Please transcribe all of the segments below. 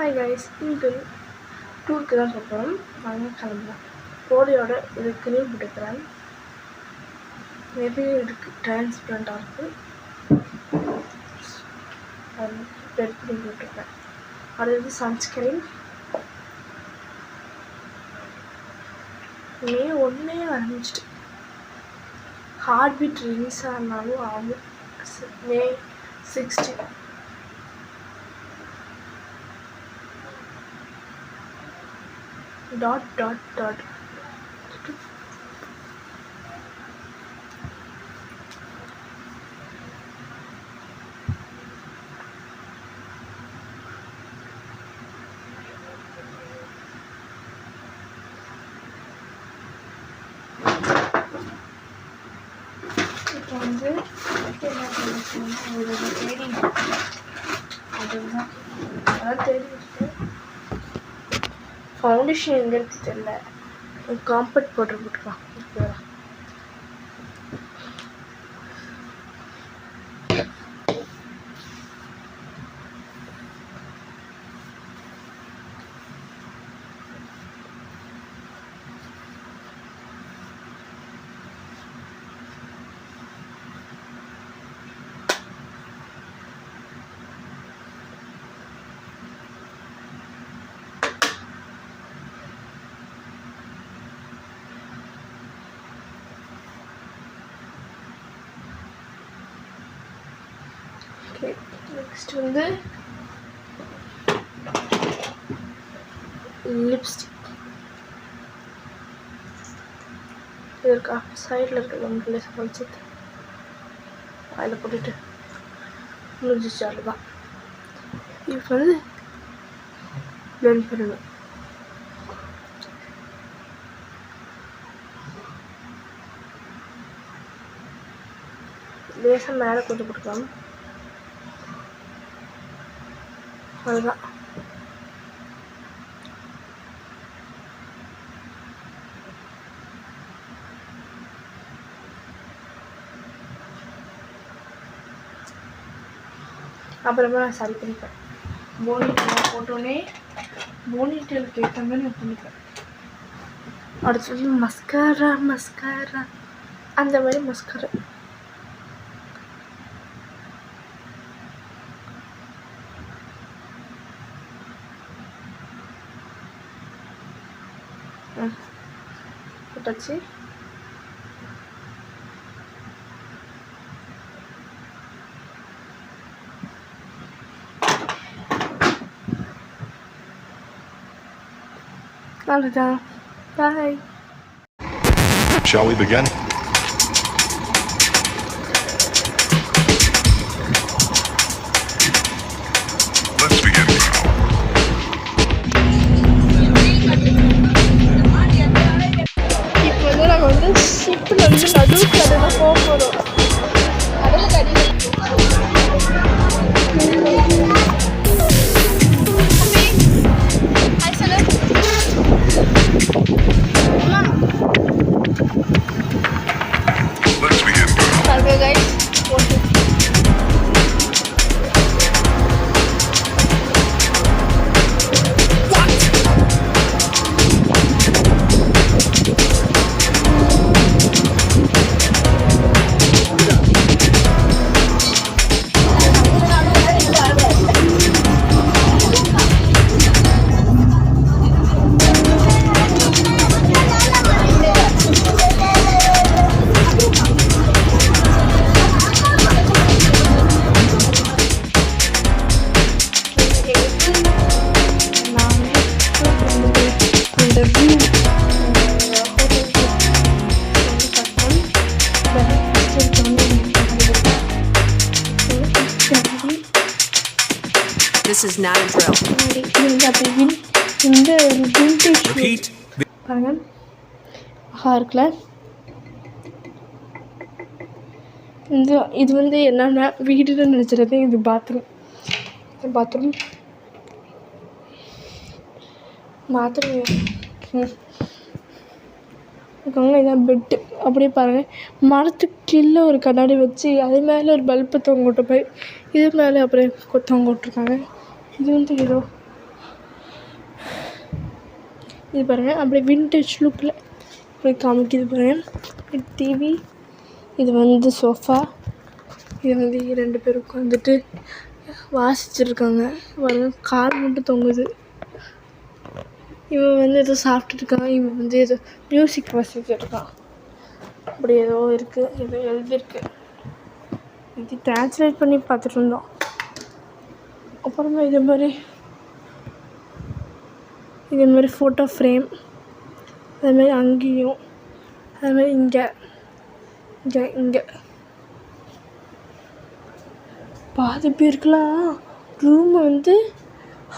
Hi guys, இங்கே டூருக்கு தான் போகிறோம். நாங்கள் கிளம்புறோம். போலியோட இதுக்குன்னு போட்டுக்கிறேன். மேபி இதுக்கு டிரான்ஸ்பரண்டாக இருக்குது. பெட் பண்ணி போட்டுருக்கேன். அடுத்தது சன்ஸ்கிரீன். மே 1 ஆரம்பிச்சிட்டு ஹார்ட் பீட் ரிலீஸ் ஆனாலும் ஆகும். மே 60 dot dot dot இப்போ வந்து என்ன பண்ணுறேன் தேடி அதுதான் அதான் தேடிட்டு ஃபவுண்டேஷன் எங்கே இருக்குது தெரியல. காம்பேக்ட் பவுடர் போட்டுக்கலாம். நெக்ஸ்ட் வந்து லிப்ஸ்டிக். இது இருக்கா சைடில் இருக்க நம்ம பிளேஸ் வச்சுட்டு அதில் போட்டுட்டு முடிஞ்சிச்சு. அவ்வளோதான். இப்போ வந்து பிளெண்ட் பண்ணணும். லேசாக மேலே கொஞ்சம் போட்டுக்கலாம். அதுதான். அப்புறமா நான் சரி பண்ணிப்பேன். போனிடெயில் போட்டோன்னே போனிடெயிலுக்கு ஏற்ற மாதிரி நான் பண்ணிப்பேன். அடுத்தது மஸ்காரா அந்த மாதிரி மஸ்காரா. போட்டாச்சு. அவ்வளோதான். பாய். Shall we begin? Let's begin now. இப்போ வந்து நாங்கள் வந்து ஷிப்பில் வந்து நடுவு கடலில் போக போகிறோம். Let's begin now. பாருங்க guys. This is not a drill. இந்த விண்டேஜ் பாருங்க இருக்குல்ல. இது வந்து என்னன்னா வீடுன்னு நினச்சிருது. இது பாத்ரூம் இருக்காங்க. இதான் பெட்டு. அப்படியே பாருங்கள், மரத்துக்கு கீழே ஒரு கண்ணாடி வச்சு அது மேலே ஒரு பல்பு தொங்க விட்டு போய் இது மேலே அப்படியே தொங்க விட்ருக்காங்க. இது வந்து ஏதோ இது பாருங்கள் அப்படியே விண்டேஜ் லுக்கில் இப்படி காமிக்குது பாருங்கள். இது டிவி, இது வந்து சோஃபா, இது வந்து 2 பேர் உட்காந்துட்டு வாசிச்சுருக்காங்க பாருங்க. கால் மட்டும் தொங்குது. இவன் வந்து ஏதோ சாப்பிட்டுருக்கான், இவன் வந்து ஏதோ மியூசிக் வாசிச்சுருக்கான். அப்படி ஏதோ இருக்குது, ஏதோ எழுதியிருக்கு. இது ட்ரான்ஸ்லேட் பண்ணி பார்த்துட்டு இருந்தோம். அப்புறமா இதே மாதிரி ஃபோட்டோ ஃப்ரேம், அதேமாதிரி அங்கேயும், அதுமாதிரி இங்கே பாதி பேருக்குலாம் ரூம் வந்து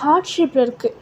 ஹார்ட் ஷேப்பில் இருக்குது.